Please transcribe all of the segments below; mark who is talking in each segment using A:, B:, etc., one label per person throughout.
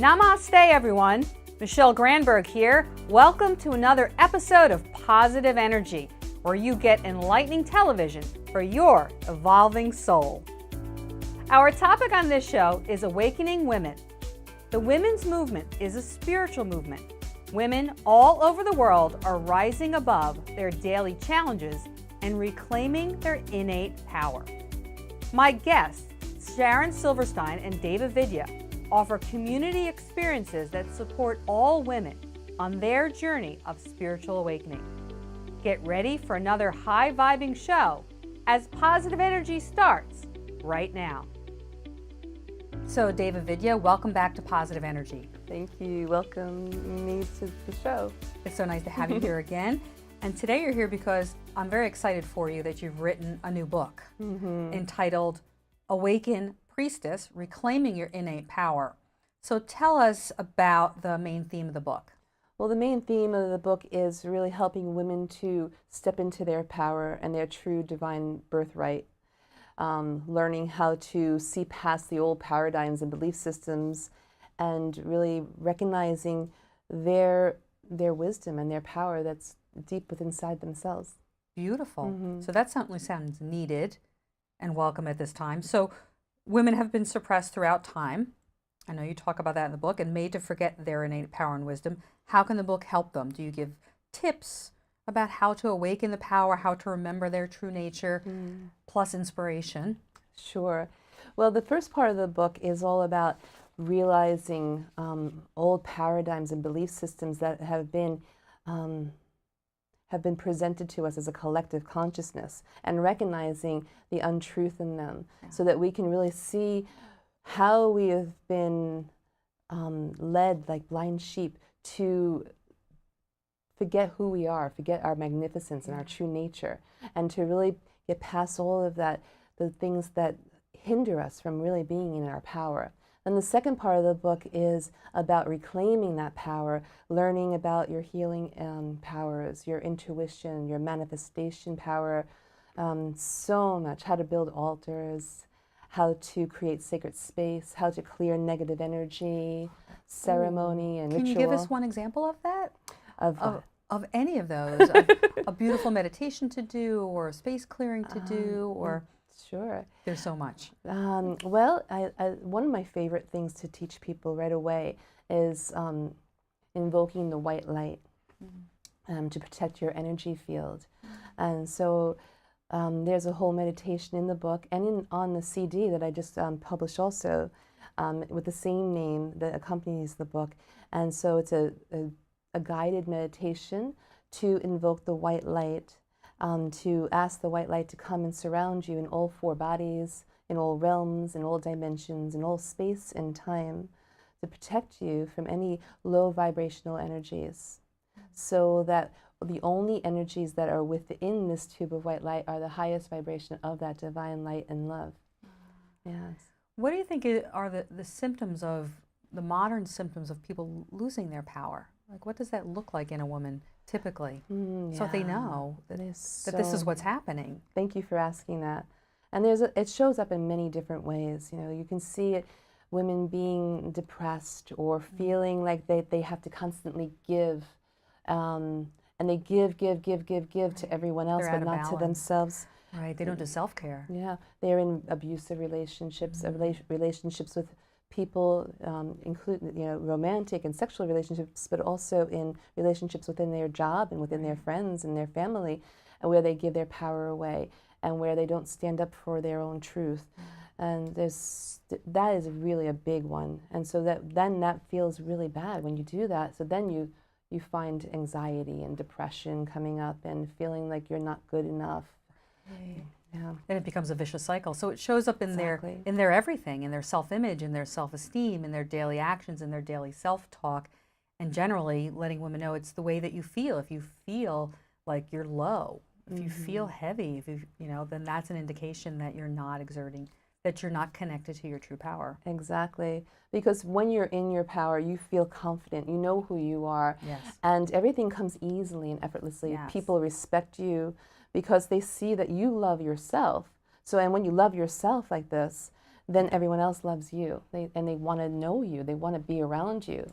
A: Namaste, everyone. Michele Granberg here. Welcome to another episode of Positive Energy, where you get enlightening television for your evolving soul. Our topic on this show is Awakening Women. The women's movement is a spiritual movement. Women all over the world are rising above their daily challenges and reclaiming their innate power. My guests, Sharon Silverstein and Deva Vidya, offer community experiences that support all women on their journey of spiritual awakening. Get ready for another high-vibing show as Positive Energy starts right now. So, Deva Vidya, welcome back to Positive Energy.
B: Thank you. Welcome me to the show.
A: It's so nice to have you here again. And today you're here because I'm very excited for you that you've written a new book entitled Awaken Priestess, Reclaiming Your Innate Power. So tell us about the main theme of the book.
B: Well, the main theme of the book is really helping women to step into their power and their true divine birthright, learning how to see past the old paradigms and belief systems and really recognizing their wisdom and their power that's deep within inside themselves.
A: Beautiful. So that certainly sounds needed and welcome at this time. So women have been suppressed throughout time. I know you talk about that in the book, and made to forget their innate power and wisdom. How can the book help them? Do you give tips about how to awaken the power, how to remember their true nature, plus inspiration?
B: Sure. Well, the first part of the book is all about realizing old paradigms and belief systems that have been presented to us as a collective consciousness and recognizing the untruth in them so that we can really see how we have been led like blind sheep to forget who we are, forget our magnificence and our true nature, and to really get past all of that, the things that hinder us from really being in our power. And the second part of the book is about reclaiming that power, learning about your healing powers, your intuition, your manifestation power, so much, how to build altars, how to create sacred space, how to clear negative energy, ceremony and ritual.
A: Can you give us one example of that? Of any of those? A beautiful meditation to do, or a space clearing to do, or...
B: Sure.
A: There's so much.
B: Well, one of my favorite things to teach people right away is invoking the white light to protect your energy field. And so there's a whole meditation in the book and on the CD that I just published also with the same name that accompanies the book. And so it's a guided meditation to invoke the white light, to ask the white light to come and surround you in all four bodies, in all realms, in all dimensions, in all space and time, to protect you from any low vibrational energies, so that the only energies that are within this tube of white light are the highest vibration of that divine light and love. Yes.
A: What do you think are the symptoms of, the modern symptoms of people losing their power? Like, what does that look like in a woman typically? So they know that this is what's happening.
B: Thank you for asking that. And it shows up in many different ways. You know, you can see it, women being depressed or feeling like they have to constantly give, and they give to everyone else, but not to themselves.
A: Right, they don't do self-care.
B: Yeah, they're in abusive relationships, relationships with people, including romantic and sexual relationships, but also in relationships within their job and within their friends and their family, and where they give their power away and where they don't stand up for their own truth. And that is really a big one. And so that feels really bad when you do that. So then you find anxiety and depression coming up and feeling like you're not good enough. Yeah.
A: Then it becomes a vicious cycle. So it shows up in their everything, in their self-image, in their self-esteem, in their daily actions, in their daily self-talk, and generally letting women know it's the way that you feel. If you feel like you're low, if you feel heavy, if then that's an indication that you're not exerting, that you're not connected to your true power.
B: Exactly. Because when you're in your power, you feel confident, you know who you are, and everything comes easily and effortlessly. People respect you because they see that you love yourself. So, and when you love yourself like this, then everyone else loves you. And they want to know you. They want to be around you.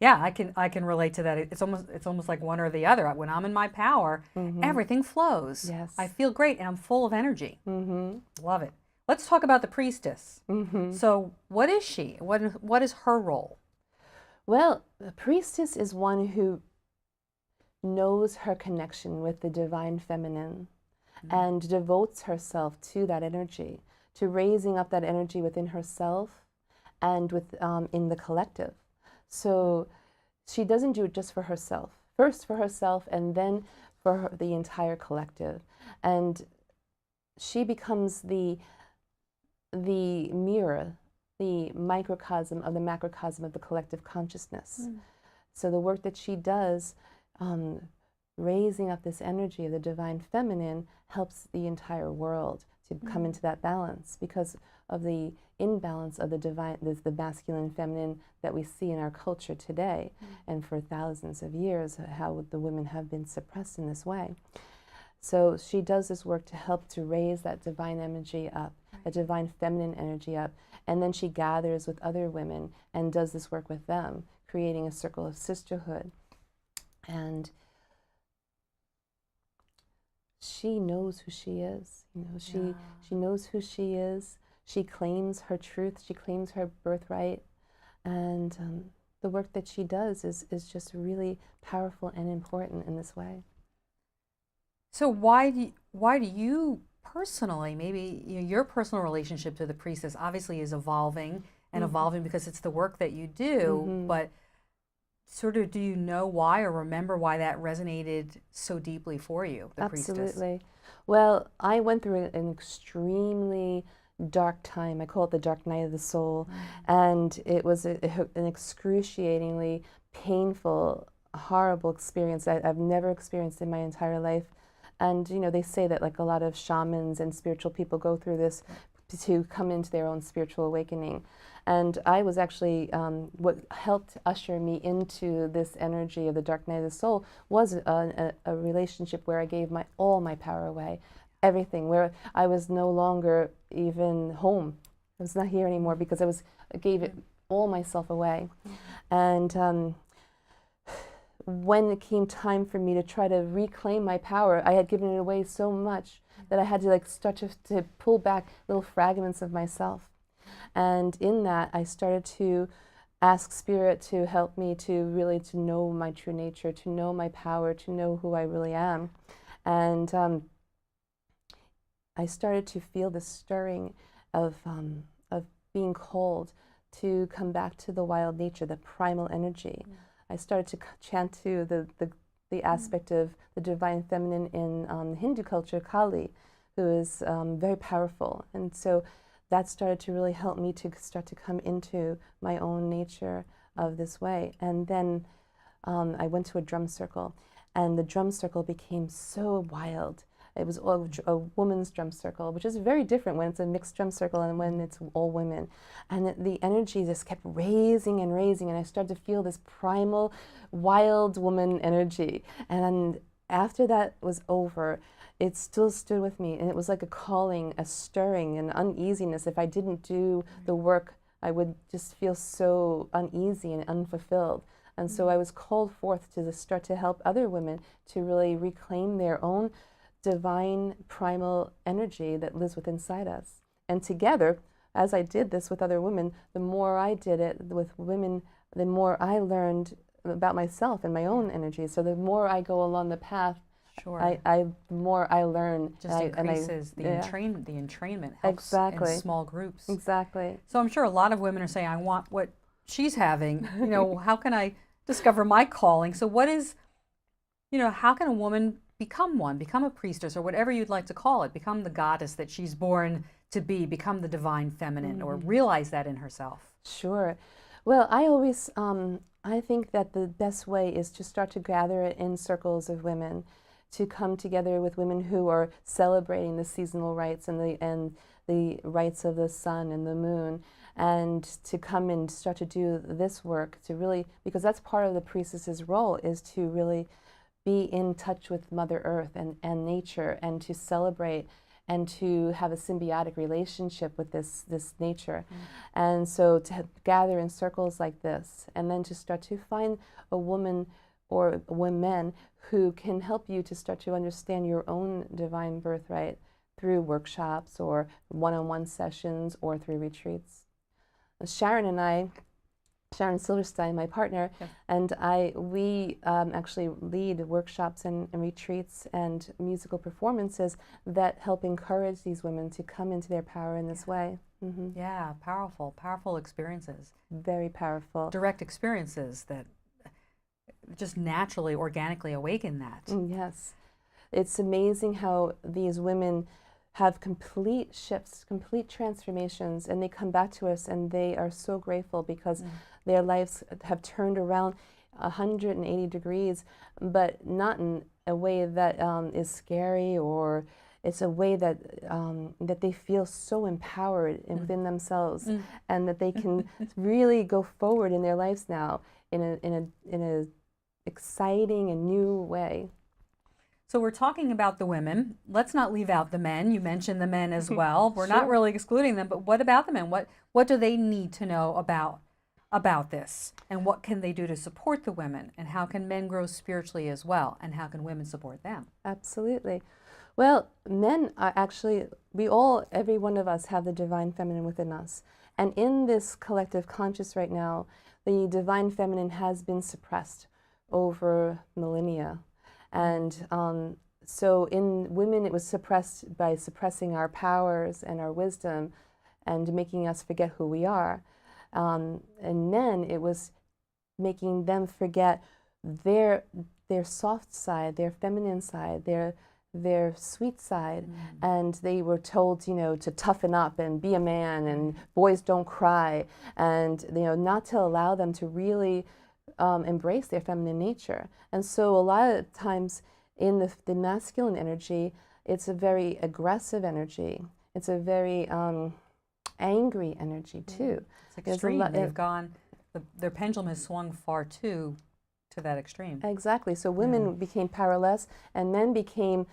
A: Yeah, I can relate to that. It's almost like one or the other. When I'm in my power, everything flows.
B: Yes.
A: I feel great and I'm full of energy. Love it. Let's talk about the priestess. So what is she? What is her role?
B: Well, the priestess is one who knows her connection with the divine feminine and devotes herself to that energy, to raising up that energy within herself and in the collective. So she doesn't do it just for herself. First for herself and then for the entire collective. And she becomes the mirror, the microcosm of the macrocosm of the collective consciousness. So the work that she does, raising up this energy of the divine feminine, helps the entire world to come into that balance because of the imbalance of the masculine and feminine that we see in our culture today, and for thousands of years, how the women have been suppressed in this way. So she does this work to help to raise that divine energy up, a divine feminine energy up, and then she gathers with other women and does this work with them, creating a circle of sisterhood. And she knows who she is. She knows who she is. She claims her truth. She claims her birthright, and the work that she does is just really powerful and important in this way.
A: So why do you personally, maybe your personal relationship to the priestess obviously is evolving and evolving because it's the work that you do, but sort of do you know why or remember why that resonated so deeply for you, the priestess?
B: Absolutely. Well, I went through an extremely dark time. I call it the dark night of the soul. And it was an excruciatingly painful, horrible experience I've never experienced in my entire life. And, they say that like a lot of shamans and spiritual people go through this to come into their own spiritual awakening. And I was actually, what helped usher me into this energy of the dark night of the soul was a relationship where I gave all my power away, everything, where I was no longer even home. I was not here anymore because I gave it all myself away. And when it came time for me to try to reclaim my power, I had given it away so much that I had to start to pull back little fragments of myself. And in that, I started to ask Spirit to help me to know my true nature, to know my power, to know who I really am. And I started to feel this stirring of being called to come back to the wild nature, the primal energy. I started to chant to the aspect of the divine feminine in Hindu culture, Kali, who is very powerful. And so that started to really help me to start to come into my own nature of this way. And then I went to a drum circle, and the drum circle became so wild. It was a woman's drum circle, which is very different when it's a mixed drum circle and when it's all women. And the energy just kept raising and raising, and I started to feel this primal, wild woman energy. And after that was over, it still stood with me, and it was like a calling, a stirring, an uneasiness. If I didn't do the work, I would just feel so uneasy and unfulfilled. And so I was called forth to start to help other women to really reclaim their own divine primal energy that lives within inside us. And together, as I did this with other women, the more I did it with women, the more I learned about myself and my own energy. So the more I go along the path, the more I learn.
A: Just increases the entrainment helps in small groups.
B: Exactly.
A: So I'm sure a lot of women are saying, I want what she's having. How can I discover my calling? So what is, how can a woman become a priestess, or whatever you'd like to call it, become the goddess that she's born to be, become the divine feminine, or realize that in herself?
B: Sure. Well, I always, I think that the best way is to start to gather it in circles of women, to come together with women who are celebrating the seasonal rites and the rites of the sun and the moon, and to come and start to do this work, to really, because that's part of the priestess's role, is to really be in touch with Mother Earth and nature, and to celebrate and to have a symbiotic relationship with this nature. And so to gather in circles like this, and then to start to find a woman or women who can help you to start to understand your own divine birthright through workshops or one-on-one sessions or through retreats. Sharon Silverstein, my partner, and we actually lead workshops and retreats and musical performances that help encourage these women to come into their power in this way.
A: Yeah, powerful experiences.
B: Very powerful.
A: Direct experiences that just naturally, organically awaken that.
B: Yes. It's amazing how these women have complete shifts, complete transformations, and they come back to us and they are so grateful because their lives have turned around 180 degrees, but not in a way that is scary, or it's a way that that they feel so empowered within themselves, and that they can really go forward in their lives now in a exciting and new way.
A: So we're talking about the women. Let's not leave out the men. You mentioned the men as well. We're not really excluding them, but what about the men? What do they need to know about this? And what can they do to support the women? And how can men grow spiritually as well? And how can women support them?
B: Absolutely. Well, men are actually, every one of us have the divine feminine within us. And in this collective conscious right now, the divine feminine has been suppressed over millennia. And so in women, it was suppressed by suppressing our powers and our wisdom and making us forget who we are. And men, it was making them forget their soft side, their feminine side, their sweet side. And they were told, to toughen up and be a man, and boys don't cry, and, not to allow them to really embrace their feminine nature. And so a lot of times in the masculine energy, it's a very aggressive energy. It's a very angry energy too.
A: It's extreme. They've gone, their pendulum has swung far too to that extreme.
B: Exactly. So women became powerless, and men became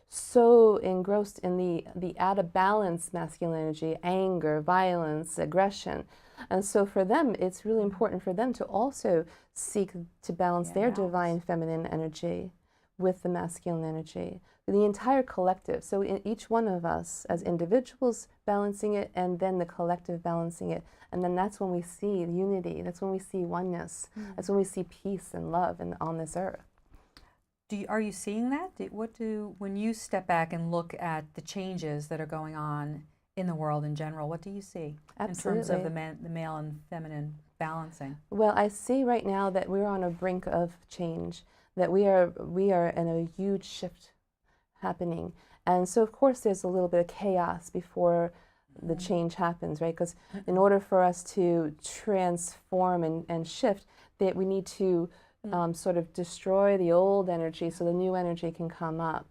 B: so engrossed in the out of balance masculine energy, anger, violence, aggression. And so for them, it's really important for them to also seek to balance their divine feminine energy with the masculine energy, the entire collective. So in each one of us as individuals balancing it, and then the collective balancing it. And then that's when we see unity. That's when we see oneness. That's when we see peace and love on this earth.
A: Are you seeing that? When you step back and look at the changes that are going on in the world in general, what do you see in terms of the male and feminine balancing?
B: Well, I see right now that we're on a brink of change, that we are in a huge shift happening. And so of course there's a little bit of chaos before the change happens, right? Because in order for us to transform and shift, that we need to sort of destroy the old energy so the new energy can come up.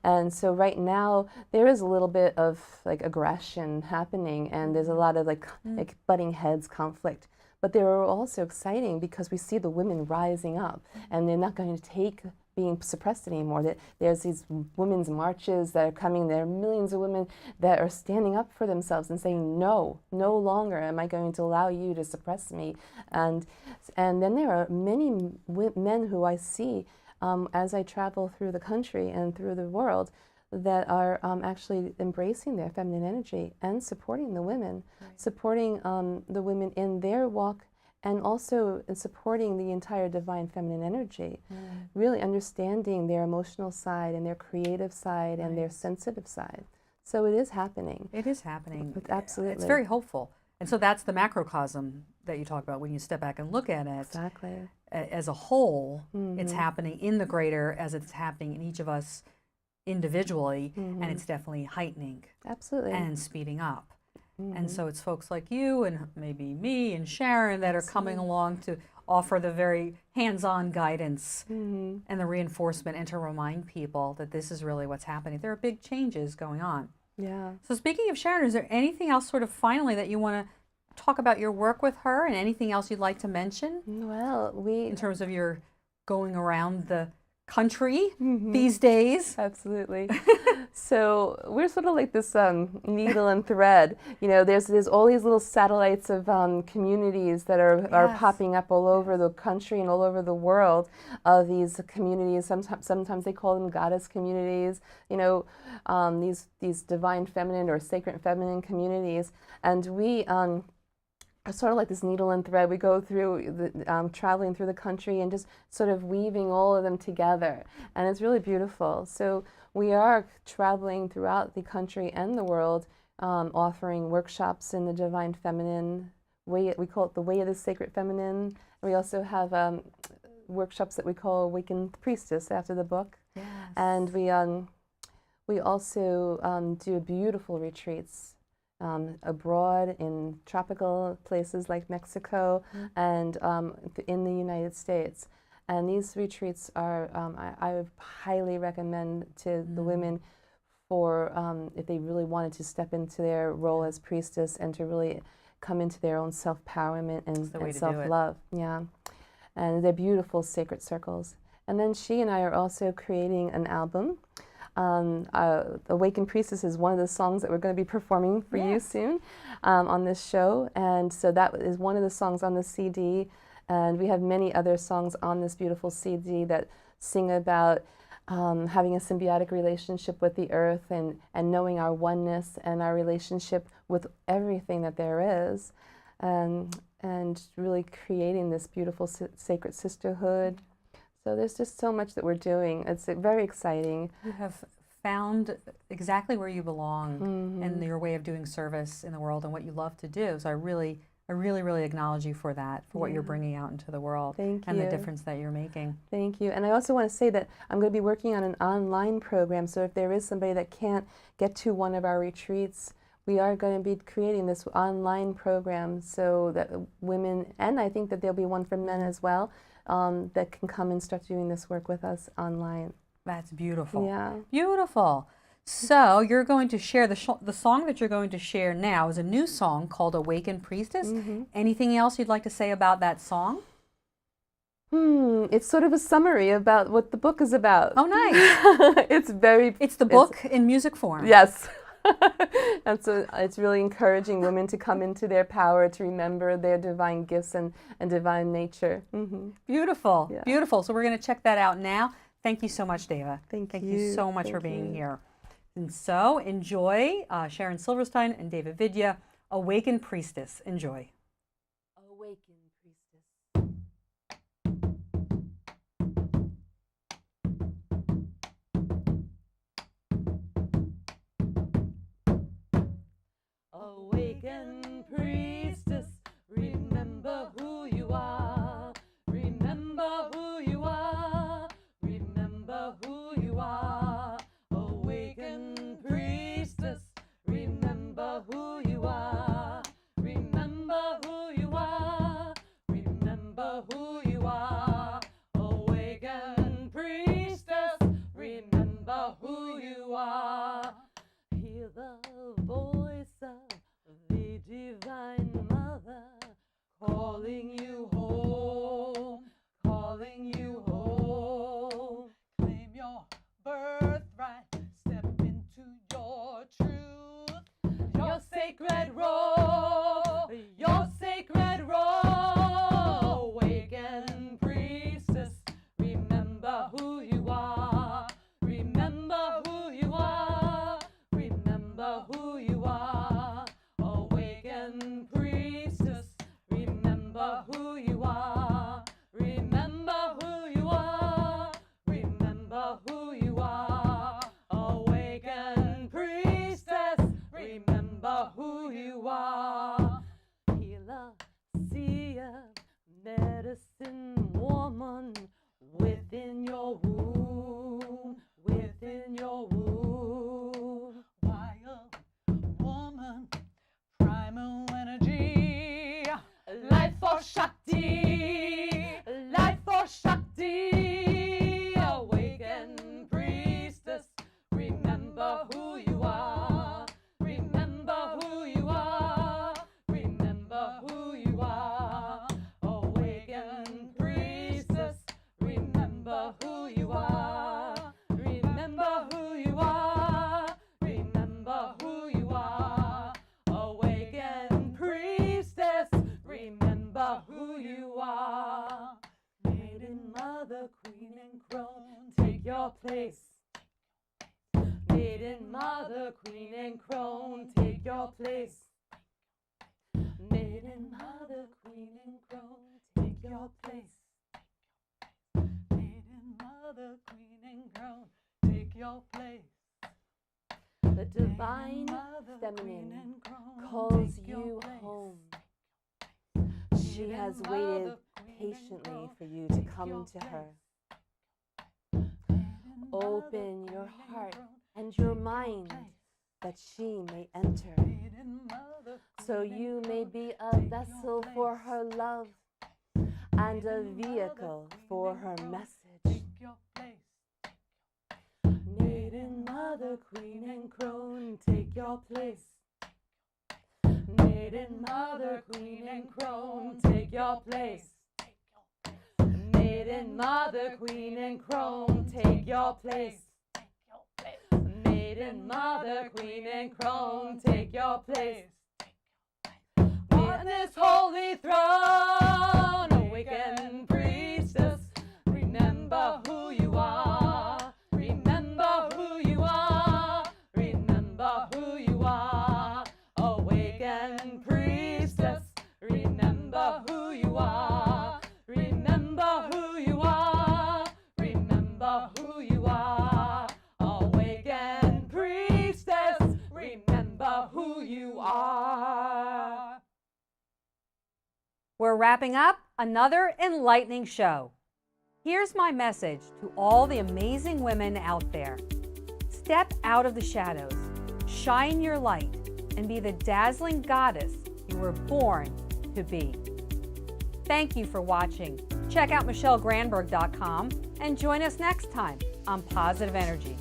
B: And so right now there is a little bit of like aggression happening, and there's a lot of like butting heads, conflict. But they are also exciting because we see the women rising up, and they're not going to take being suppressed anymore. There's these women's marches that are coming. There are millions of women that are standing up for themselves and saying, no longer am I going to allow you to suppress me. And then there are many men who I see as I travel through the country and through the world that are actually embracing their feminine energy and supporting the women, supporting the women in their walk, and also in supporting the entire divine feminine energy, really understanding their emotional side and their creative side and their sensitive side. So it is happening.
A: It is happening.
B: Absolutely.
A: It's very hopeful. And so that's the macrocosm that you talk about when you step back and look at it.
B: Exactly.
A: As a whole, it's happening in the greater as it's happening in each of us individually, and it's definitely heightening.
B: Absolutely.
A: And speeding up. And so it's folks like you and maybe me and Sharon that are coming along to offer the very hands-on guidance and the reinforcement, and to remind people that this is really what's happening. There are big changes going on.
B: Yeah.
A: So speaking of Sharon, is there anything else sort of finally that you want to talk about your work with her, and anything else you'd like to mention?
B: Well,
A: in terms of your going around the country these days.
B: Absolutely. So we're sort of like this needle and thread. You know, there's all these little satellites of communities that are popping up all over the country and all over the world. Of these communities, sometimes they call them goddess communities. You know, these divine feminine or sacred feminine communities, and we. Sort of like this needle and thread, we go through traveling through the country and just sort of weaving all of them together, and it's really beautiful. So we are traveling throughout the country and the world, offering workshops in the divine feminine way. We call it the way of the sacred feminine. We also have workshops that we call Awaken Priestess after the book.
A: Yes.
B: And we also do beautiful retreats abroad in tropical places like Mexico and in the United States. And these retreats are, I would highly recommend to the women for if they really wanted to step into their role as priestess and to really come into their own self-powerment and self-love. Yeah. And they're beautiful sacred circles. And then she and I are also creating an album. Awaken Priestess is one of the songs that we're going to be performing for you soon on this show. And so that is one of the songs on the CD. And we have many other songs on this beautiful CD that sing about having a symbiotic relationship with the earth and knowing our oneness and our relationship with everything that there is. And really creating this beautiful sacred sisterhood. So there's just so much that we're doing. It's very exciting.
A: You have found exactly where you belong and your way of doing service in the world and what you love to do. So I really acknowledge you for that, for what you're bringing out into the world.
B: Thank
A: and
B: you.
A: the difference that you're making.
B: Thank you. And I also want to say that I'm going to be working on an online program. So if there is somebody that can't get to one of our retreats, we are going to be creating this online program so that women, and I think that there'll be one for men as well, that can come and start doing this work with us online.
A: That's beautiful.
B: Yeah.
A: Beautiful. So you're going to share the song that you're going to share now is a new song called Awaken Priestess. Anything else you'd like to say about that song?
B: It's sort of a summary about what the book is about.
A: Oh, nice.
B: It's
A: the book in music form.
B: Yes. And so it's really encouraging women to come into their power, to remember their divine gifts and divine nature.
A: Beautiful, beautiful. So we're going to check that out now. Thank you so much, Deva.
B: Thank you.
A: You so much for being here. And so enjoy Sharon Silverstein and Deva Vidya, Awaken Priestess. Enjoy.
B: Awaken Priestess. Awaken Priestess, remember who you are. Remember who you are. Remember who you are. Awaken Priestess, remember who you are. Remember who you are. Remember who you are. Awaken Priestess, remember who you are. Hear the voice of the Divine Mother calling you home, calling you home. Claim your birthright, step into your truth, your sacred role, your sacred role. Awaken Priestess, remember who you are. Remember who you are. Remember who you are. Awaken Priestess, remember who you are. Remember who you are. Remember who you are. Awaken Priestess, remember who you are. Healer, seer, medicine woman, within your womb, within your womb. Wild woman, primal energy, life for Shakti, life for Shakti. Awaken Priestess, remember who you are. Remember who you are. Remember who you are. Awaken Priestess, remember who you are. and crone, take your place. Maiden, mother, queen, and crone, take your place.
A: Maiden, mother, queen, and crone, take your place.
B: The divine feminine calls you home. She has waited patiently for you to come to her. Open your heart and your mind that she may enter, so you may be a vessel for her love and a vehicle for her message. Maiden, mother, queen, and crone, take your place. Maiden, mother, queen, and crone, take your place. Maiden, mother, queen, and crone, take your place. Maiden, mother, queen, and crone, take your place. On this holy throne, awaken priestess, remember who you are. Remember who you are. Remember who you are. Awaken priestess, remember who you are. Remember who you are. Remember who you are. Awaken priestess, remember who you are.
A: We're wrapping up another enlightening show. Here's my message to all the amazing women out there. Step out of the shadows, shine your light, and be the dazzling goddess you were born to be. Thank you for watching. Check out MicheleGranberg.com and join us next time on Positive Energy.